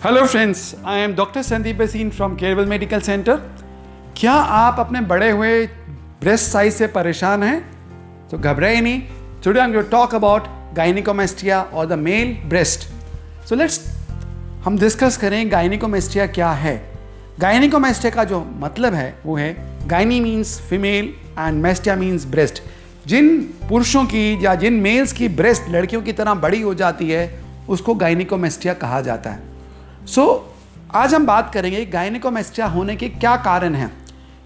Hello friends, I am doctor Sandeep बसीन from Kerala medical centre. क्या आप अपने बड़े हुए ब्रेस्ट साइज से परेशान हैं? तो घबराइए नहीं। Today I am going to talk about gynaecomastia और the male breast. So let's हम डिस्कस करें गायनिकोमेस्टिया क्या है। गायनिकोमेस्टिया का जो मतलब है वो है, gyne means female and mastia means breast. जिन पुरुषों की या जिन मेल्स की ब्रेस्ट लड़कियों की तरह बड़ी हो जाती है उसको गायनिकोमेस्टिया कहा जाता है। आज हम बात करेंगे गायनिकोमेस्टिया होने के क्या कारण हैं,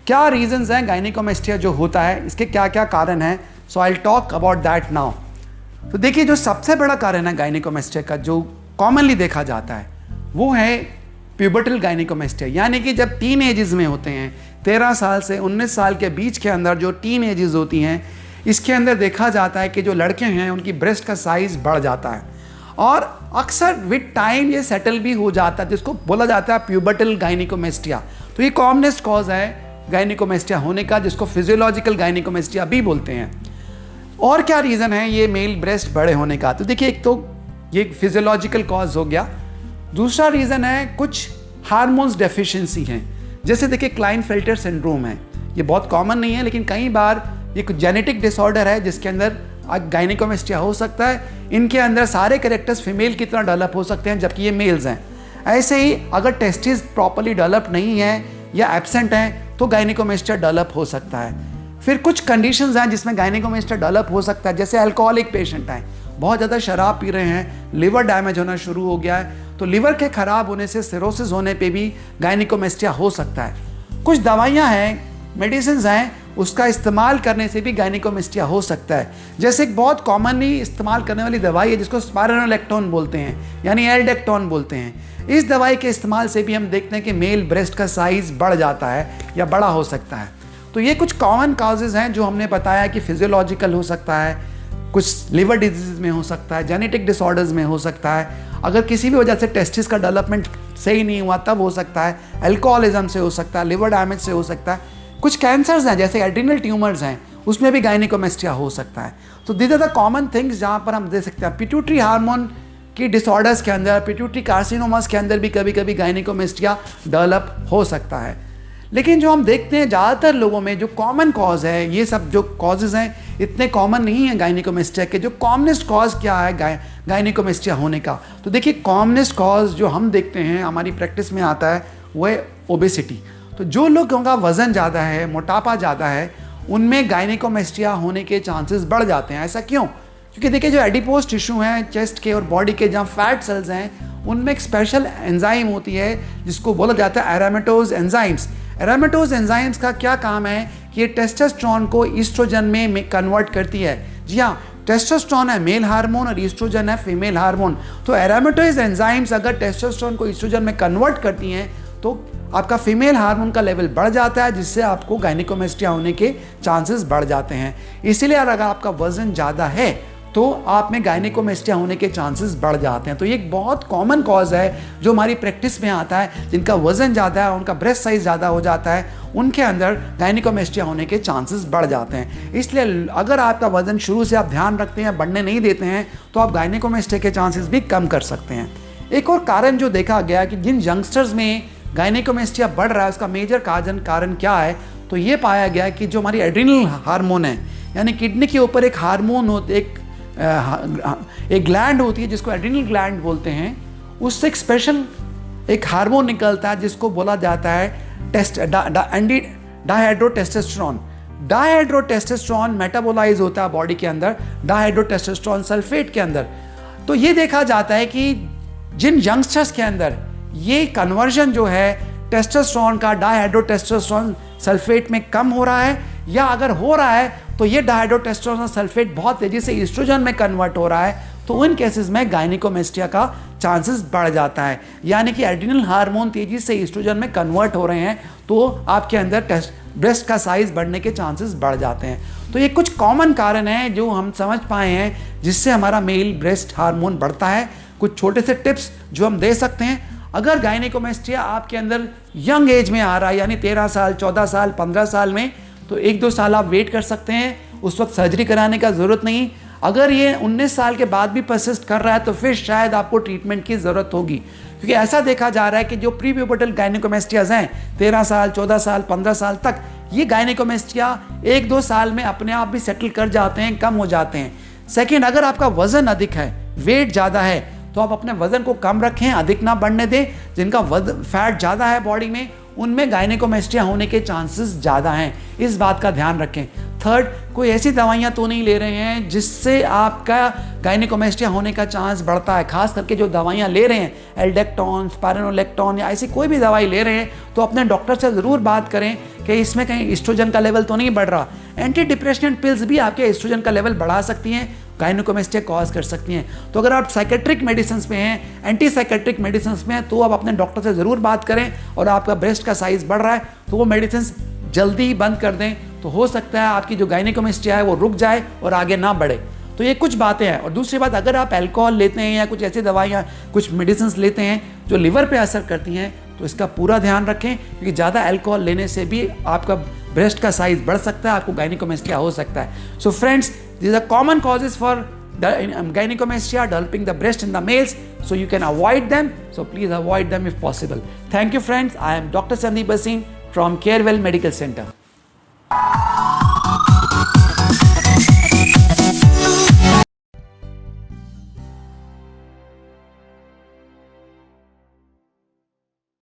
क्या रीजंस हैं गायनिकोमेस्टिया जो होता है, इसके क्या क्या कारण हैं। So I will talk about that now. तो देखिए, जो सबसे बड़ा कारण है गायनिकोमेस्टिया का, जो कॉमनली देखा जाता है, वो है प्यूबर्टल गायनिकोमेस्टिया। यानी कि जब टीन एजेस में होते हैं, 13 साल से 19 साल के बीच के अंदर जो टीन एजेस होती हैं, इसके अंदर देखा जाता है कि जो लड़के हैं उनकी ब्रेस्ट का साइज बढ़ जाता है और अक्सर विद टाइम ये सेटल भी हो जाता है, जिसको बोला जाता है प्यूबर्टल गायनिकोमेस्टिया। तो ये कॉमनेस्ट कॉज है गायनिकोमेस्टिया होने का, जिसको फिजियोलॉजिकल गायनिकोमेस्टिया भी बोलते हैं। और क्या रीज़न है ये मेल ब्रेस्ट बड़े होने का? तो देखिए, एक तो ये फिजियोलॉजिकल कॉज हो गया। दूसरा रीज़न है कुछ हार्मोन्स डेफिशिएंसी हैं। जैसे देखिए, क्लाइनफेल्टर सिंड्रोम है, ये बहुत कॉमन नहीं है लेकिन कई बार ये कुछ जेनेटिक डिसऑर्डर है जिसके अंदर गायनिकोमेस्टिया हो सकता है। इनके अंदर सारे कैरेक्टर्स फीमेल की तरह डेवलप हो सकते हैं जबकि ये मेल्स हैं। ऐसे ही अगर टेस्टिस प्रॉपर्ली डेवलप नहीं है या एब्सेंट हैं तो गायनिकोमेस्टिया डेवलप हो सकता है। फिर कुछ कंडीशंस हैं जिसमें गायनिकोमेस्टिया डेवलप हो सकता है, जैसे अल्कोहलिक पेशेंट हैं, बहुत ज़्यादा शराब पी रहे हैं, लिवर डैमेज होना शुरू हो गया है, तो लिवर के खराब होने से सिरोसिस होने पे भी गायनिकोमेस्टिया हो सकता है। कुछ दवाइयाँ हैं, मेडिसिन हैं, उसका इस्तेमाल करने से भी गायनिकोमेस्टिया हो सकता है। जैसे एक बहुत कॉमनली इस्तेमाल करने वाली दवाई है जिसको स्पाइरोलेक्टोन बोलते हैं, यानी एल्डेक्टोन बोलते हैं। इस दवाई के इस्तेमाल से भी हम देखते हैं कि मेल ब्रेस्ट का साइज बढ़ जाता है या बड़ा हो सकता है। तो ये कुछ कॉमन काजेज़ हैं जो हमने बताया कि फिजियोलॉजिकल हो सकता है, कुछ लिवर डिजीज में हो सकता है, जेनेटिक डिसऑर्डर्स में हो सकता है, अगर किसी भी वजह से टेस्टिस का डेवलपमेंट सही नहीं हुआ तब हो सकता है, अल्कोहलिज्म से हो सकता है, लिवर डैमेज से हो सकता है। कुछ कैंसर्स हैं जैसे एड्रिनल ट्यूमर्स हैं, उसमें भी गायनिकोमेस्टिया हो सकता है। तो these are the common things जहाँ पर हम देख सकते हैं। पिट्यूटरी हार्मोन की डिसऑर्डर्स के अंदर, पिट्यूटरी कार्सिनोमास के अंदर भी कभी कभी गायनिकोमेस्टिया डेवलप हो सकता है। लेकिन जो हम देखते हैं ज़्यादातर लोगों में जो कॉमन कॉज है, ये सब जो कॉजेज़ हैं इतने कॉमन नहीं है गायनिकोमेस्टिया के। जो कॉमनेस्ट कॉज क्या है गायनिकोमेस्टिया होने का? तो देखिए, कॉमनेस्ट कॉज जो हम देखते हैं हमारी प्रैक्टिस में आता है वो है ओबेसिटी। तो जो लोगों का वज़न ज़्यादा है, मोटापा ज़्यादा है, उनमें गायनिकोमेस्टिया होने के चांसेस बढ़ जाते हैं। ऐसा क्यों? क्योंकि देखिए, जो एडिपोज टिश्यू हैं चेस्ट के और बॉडी के, जहाँ फैट सेल्स हैं, उनमें एक स्पेशल एंजाइम होती है जिसको बोला जाता है एरामेटोज एंजाइम्स। एरामेटोज एंजाइम्स का क्या काम है कि ये टेस्टोस्टेरोन को ईस्ट्रोजन में कन्वर्ट करती है। जी हाँ, टेस्टोस्टेरोन है मेल हार्मोन और ईस्ट्रोजन है फीमेल हार्मोन। तो एरामेटोज एंजाइम्स अगर टेस्टोस्टेरोन को ईस्ट्रोजन में कन्वर्ट करती हैं तो आपका फीमेल हार्मोन का लेवल बढ़ जाता है, जिससे आपको गायनिकोमेस्टिया होने के चांसेस बढ़ जाते हैं। इसीलिए अगर आपका वजन ज़्यादा है तो आप में गायनिकोमेस्टिया होने के चांसेस बढ़ जाते हैं। तो ये एक बहुत कॉमन कॉज है जो हमारी प्रैक्टिस में आता है। जिनका वजन ज़्यादा है, उनका ब्रेस्ट साइज ज़्यादा हो जाता है, उनके अंदर गायनिकोमेस्टिया होने के चांसेस बढ़ जाते हैं। इसलिए अगर आपका वजन शुरू से आप ध्यान रखते हैं, बढ़ने नहीं देते हैं, तो आप गायनिकोमेस्टिया के चांसेस भी कम कर सकते हैं। एक और कारण जो देखा गया कि जिन यंगस्टर्स में गायनिकोमेस्टिया बढ़ रहा है उसका मेजर कारण क्या है, तो ये पाया गया कि जो हमारी एड्रिनल हार्मोन है, यानी किडनी के ऊपर एक हार्मोन होते, एक ग्लैंड होती है जिसको एड्रिनल ग्लैंड बोलते हैं, उससे एक स्पेशल एक हार्मोन निकलता है जिसको बोला जाता है डायहाइड्रोटेस्टोस्टेरोन। डायहाइड्रोटेस्टोस्टेरोन मेटाबोलाइज होता है बॉडी के अंदर डायहाइड्रोटेस्टोस्टेरोन सल्फेट के अंदर। तो ये देखा जाता है कि जिन यंगस्टर्स के अंदर ये कन्वर्जन जो है टेस्टोस्टेरोन का डायहाइड्रोटेस्टोस्टेरोन सल्फेट में कम हो रहा है, या अगर हो रहा है तो ये डायहाइड्रोटेस्टोस्टेरोन सल्फेट बहुत तेजी से ईस्ट्रोजन में कन्वर्ट हो रहा है, तो उन केसेस में गायनिकोमेस्टिया का चांसेस बढ़ जाता है। यानी कि एड्रिनल हार्मोन तेजी से ईस्ट्रोजन में कन्वर्ट हो रहे हैं तो आपके अंदर ब्रेस्ट का साइज बढ़ने के चांसेस बढ़ जाते हैं। तो ये कुछ कॉमन कारण हैं जो हम समझ पाए हैं जिससे हमारा मेल ब्रेस्ट हार्मोन बढ़ता है। कुछ छोटे से टिप्स जो हम दे सकते हैं, अगर गायनिकोमेस्टिया आपके अंदर यंग एज में आ रहा है, यानी 13 साल, 14 साल, 15 साल में, तो 1-2 साल आप वेट कर सकते हैं। उस वक्त सर्जरी कराने का ज़रूरत नहीं। अगर ये 19 साल के बाद भी परसिस्ट कर रहा है तो फिर शायद आपको ट्रीटमेंट की ज़रूरत होगी, क्योंकि ऐसा देखा जा रहा है कि जो प्री प्यूबर्टल गायनिकोमेस्टियाज हैं 13 साल 14 साल 15 साल तक, ये गायनिकोमेस्टिया 1-2 साल में अपने आप भी सेटल कर जाते हैं, कम हो जाते हैं। सेकेंड, अगर आपका वजन अधिक है, वेट ज़्यादा है, तो आप अपने वजन को कम रखें, अधिक ना बढ़ने दें। जिनका फैट ज़्यादा है बॉडी में, उनमें गायनिकोमेस्टिया होने के चांसेस ज़्यादा हैं, इस बात का ध्यान रखें। थर्ड, कोई ऐसी दवाइयाँ तो नहीं ले रहे हैं जिससे आपका गायनिकोमेस्टिया होने का चांस बढ़ता है। खास करके जो दवाइयाँ ले रहे हैं, एल्डेक्टोन, स्पाइरोलेक्टोन या ऐसी कोई भी दवाई ले रहे हैं, तो अपने डॉक्टर से ज़रूर बात करें कि इसमें कहीं एस्ट्रोजन का लेवल तो नहीं बढ़ रहा। एंटी डिप्रेशन पिल्स भी आपके एस्ट्रोजन का लेवल बढ़ा सकती हैं, गायनिकोमेस्टिया कॉज कर सकती हैं। तो अगर आप साइकेट्रिक मेडिसिन में हैं, एंटी साइकेट्रिक मेडिसिन में हैं, तो आप अपने डॉक्टर से ज़रूर बात करें। और आपका ब्रेस्ट का साइज़ बढ़ रहा है तो वो मेडिसिन जल्दी ही बंद कर दें, तो हो सकता है आपकी जो गायनिकोमेस्टिया है वो रुक जाए और आगे ना बढ़े। तो ये कुछ बातें हैं। और दूसरी बात, अगर आप अल्कोहल लेते हैं या कुछ ऐसी दवाइयाँ, कुछ मेडिसिन लेते हैं जो लिवर पे असर करती हैं, तो इसका पूरा ध्यान रखें, क्योंकि ज़्यादा अल्कोहल लेने से भी आपका ब्रेस्ट का साइज़ बढ़ सकता है, आपको गायनिकोमेस्टिया हो सकता है। So friends, these are common causes for gynecomastia developing the breast in the males, so you can avoid them, so please avoid them if possible. Thank you friends, I am Dr. Sandeep Bhasin from Carewell Medical Center.